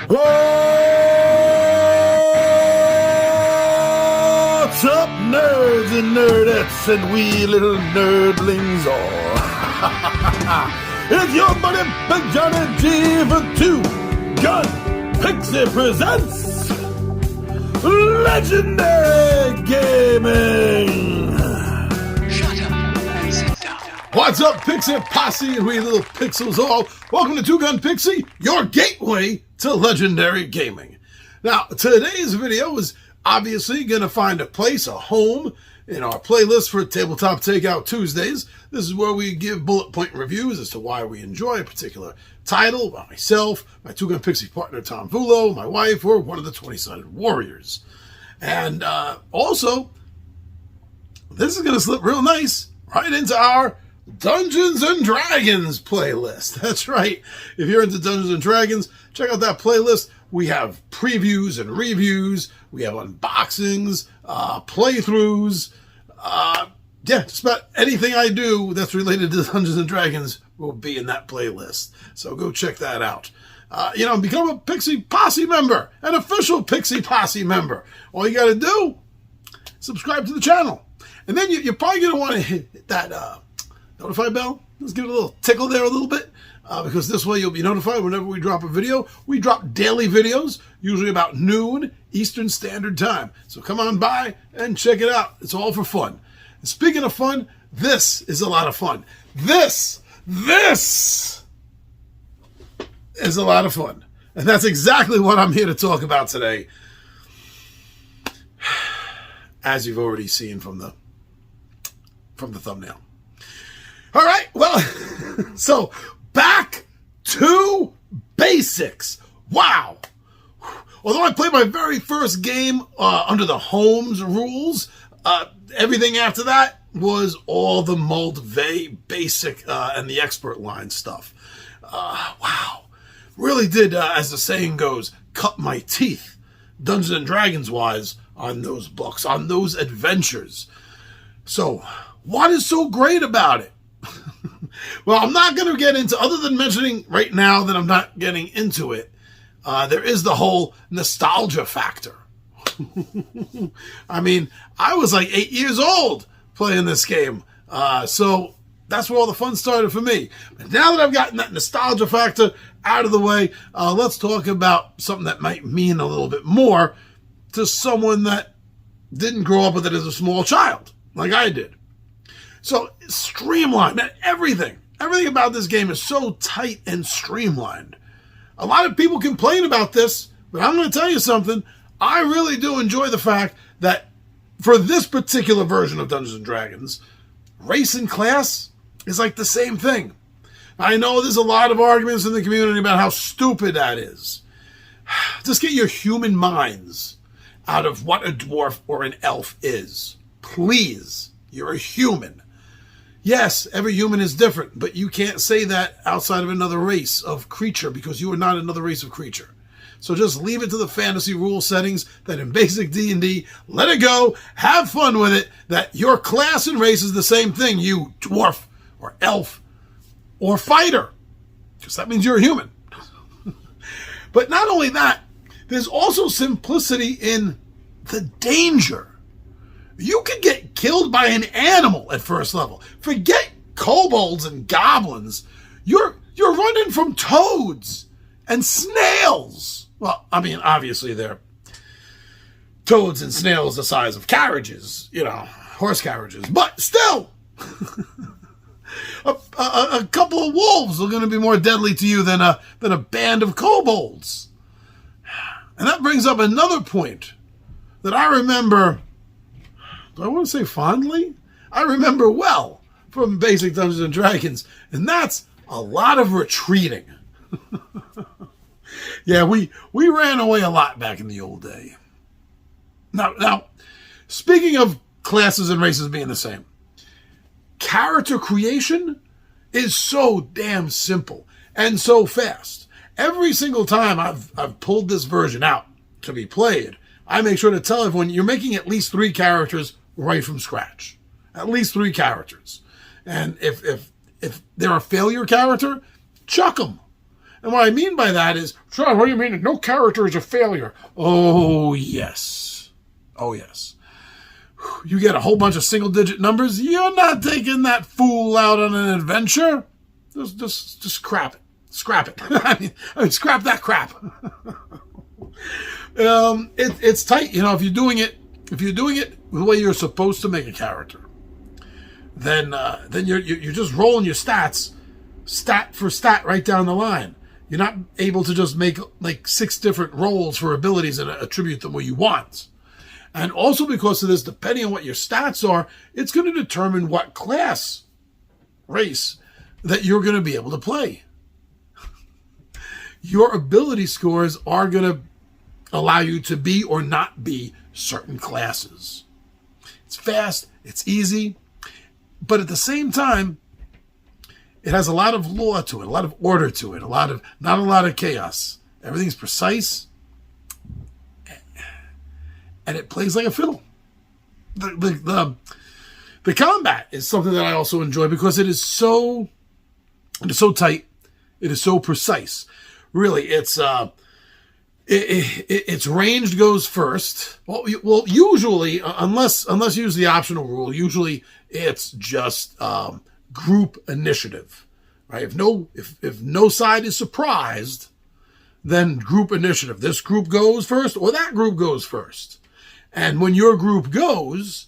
What's up, nerds and nerdettes and wee little nerdlings all? It's your buddy Big Johnny G for Two Gun Pixie presents Legendary Gaming. Shut up and sit down. What's up, Pixie Posse and we little pixels all? Welcome to Two Gun Pixie, your gateway to Legendary Gaming. Now, today's video is obviously going to find a place, a home, in our playlist for Tabletop Takeout Tuesdays. This is where we give bullet point reviews as to why we enjoy a particular title, by myself, my Two Gun Pixie partner Tom Vulo, my wife, or one of the 20-sided warriors. And also, this is going to slip real nice right into our Dungeons and Dragons playlist. That's right. If you're into Dungeons and Dragons, check out that playlist. We have previews and reviews. We have unboxings, playthroughs. Just about anything I do that's related to Dungeons and Dragons will be in that playlist. So go check that out. Become a Pixie Posse member, an official Pixie Posse member. All you got to do, subscribe to the channel. And then you're probably going to want to hit that notify bell. Let's give it a little tickle there a little bit. Because this way you'll be notified whenever we drop a video. We drop daily videos, usually about noon Eastern Standard Time. So come on by and check it out. It's all for fun. And speaking of fun, this is a lot of fun. This is a lot of fun. And that's exactly what I'm here to talk about today. As you've already seen from the thumbnail. All right, well, so back to basics. Wow. Although I played my very first game under the Holmes rules, everything after that was all the Moldvay basic and the expert line stuff. Wow. Really did, as the saying goes, cut my teeth, Dungeons and Dragons wise, on those books, on those adventures. So, what is so great about it? Well, I'm not going to get into, other than mentioning right now that I'm not getting into it, there is the whole nostalgia factor. I mean, I was like 8 years old playing this game, so that's where all the fun started for me. But now that I've gotten that nostalgia factor out of the way, let's talk about something that might mean a little bit more to someone that didn't grow up with it as a small child, like I did. So, streamlined, man, everything about this game is so tight and streamlined. A lot of people complain about this, but I'm going to tell you something. I really do enjoy the fact that for this particular version of Dungeons & Dragons, race and class is like the same thing. I know there's a lot of arguments in the community about how stupid that is. Just get your human minds out of what a dwarf or an elf is. Please, you're a human. Yes, every human is different, but you can't say that outside of another race of creature because you are not another race of creature. So just leave it to the fantasy rule settings that in basic D&D, let it go, have fun with it, that your class and race is the same thing, you dwarf or elf or fighter, because that means you're a human. But not only that, there's also simplicity in the danger. You could get killed by an animal at first level. Forget kobolds and goblins. You're running from toads and snails. Well, I mean, obviously they're toads and snails the size of carriages, horse carriages. But still, a couple of wolves are going to be more deadly to you than a band of kobolds. And that brings up another point that I remember. Do I want to say fondly? I remember well from basic Dungeons and Dragons, and that's a lot of retreating. Yeah, we ran away a lot back in the old day. Now, speaking of classes and races being the same, character creation is so damn simple and so fast. Every single time I've pulled this version out to be played, I make sure to tell everyone you're making at least 3 characters right from scratch. At least 3 characters. And if they're a failure character, chuck them. And what I mean by that is, Sean, what do you mean? No character is a failure. Oh, yes. Oh, yes. You get a whole bunch of single-digit numbers. You're not taking that fool out on an adventure. Just scrap it. Scrap it. I mean, scrap that crap. It's tight. You know, if you're doing it the way you're supposed to make a character, then you're just rolling your stats, stat for stat, right down the line. You're not able to just make like 6 different rolls for abilities and attribute them where you want. And also because of this, depending on what your stats are, it's going to determine what class, race, that you're going to be able to play. Your ability scores are going to allow you to be or not be certain classes. It's fast, it's easy, but at the same time, it has a lot of law to it, a lot of order to it, not a lot of chaos. Everything's precise, and it plays like a fiddle. The combat is something that I also enjoy because it is so tight, it is so precise. Really, its ranged goes first. Well, usually, unless you use the optional rule, usually it's just group initiative, right? If no side is surprised, then group initiative. This group goes first, or that group goes first. And when your group goes,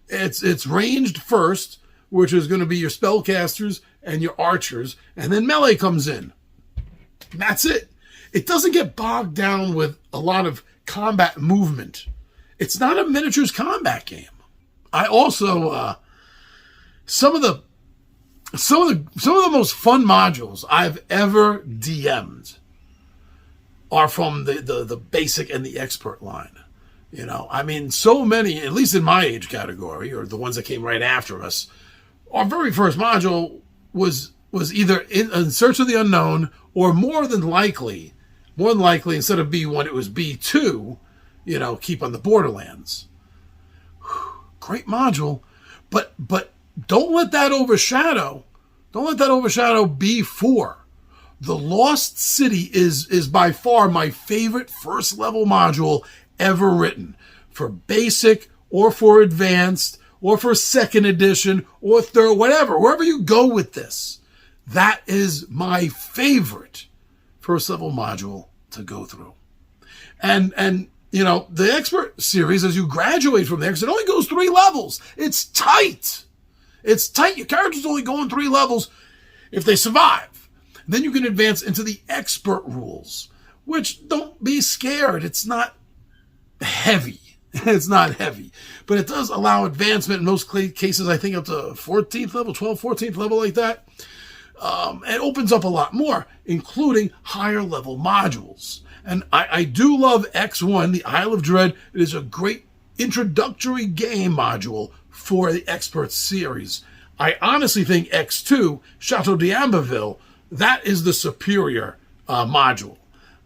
it's ranged first, which is going to be your spellcasters and your archers, and then melee comes in. That's it. It doesn't get bogged down with a lot of combat movement. It's not a miniatures combat game. I also some of the most fun modules I've ever DM'd are from the basic and the expert line. You know, I mean, so many, at least in my age category, or the ones that came right after us, our very first module was either in Search of the Unknown, or more than likely, instead of B1, it was B2, you know, Keep on the Borderlands. Great module, but don't let that overshadow B4. The Lost City is by far my favorite first level module ever written, for basic or for advanced or for second edition or third, whatever, wherever you go with this. That is my favorite first level module to go through. And you know, the expert series, as you graduate from there, because it only goes 3 levels. It's tight. It's tight. Your character's only going 3 levels if they survive. Then you can advance into the expert rules, which, don't be scared, it's not heavy. It's not heavy, but it does allow advancement in most cases, I think up to 14th level, 12th, 14th level, like that. It opens up a lot more, including higher level modules. And I do love X1, the Isle of Dread. It is a great introductory game module for the Expert series. I honestly think X2, Chateau d'Amberville, that is the superior module.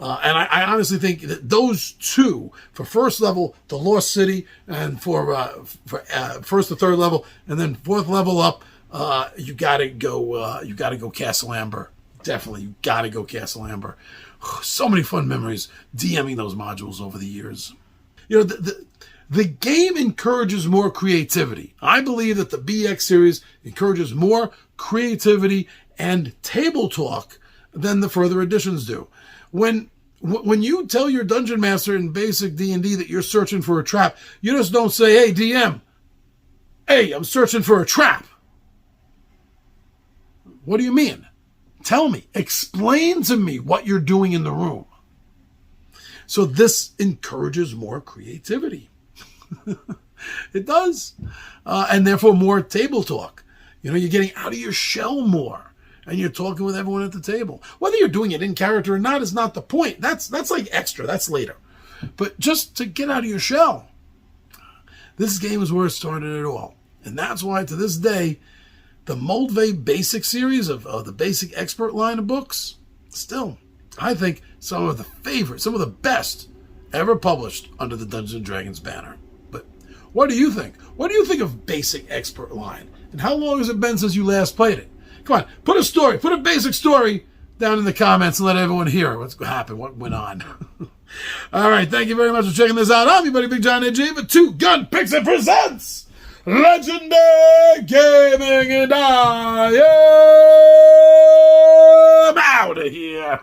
And I honestly think that those two, for first level, the Lost City, and for first to third level, and then 4th level up, you gotta go Castle Amber. Definitely, you gotta go Castle Amber. So many fun memories DMing those modules over the years. You know, the game encourages more creativity. I believe that the BX series encourages more creativity and table talk than the further editions do. When you tell your dungeon master in basic D&D that you're searching for a trap, you just don't say, "Hey, DM, hey, I'm searching for a trap." What do you mean? Tell me. Explain to me what you're doing in the room. So this encourages more creativity. It does. And therefore more table talk. You know, you're getting out of your shell more. And you're talking with everyone at the table. Whether you're doing it in character or not is not the point. That's like extra. That's later. But just to get out of your shell. This game is where it started it all. And that's why, to this day, the Moldvay Basic series of the Basic Expert line of books, still, I think, some of the best ever published under the Dungeons & Dragons banner. But what do you think? What do you think of Basic Expert line? And how long has it been since you last played it? Come on, put a basic story down in the comments and let everyone hear what's happened, what went on. All right, thank you very much for checking this out. I'm your buddy Big John AG for Two Gun Pixel presents Legendary Gaming, and I am out of here.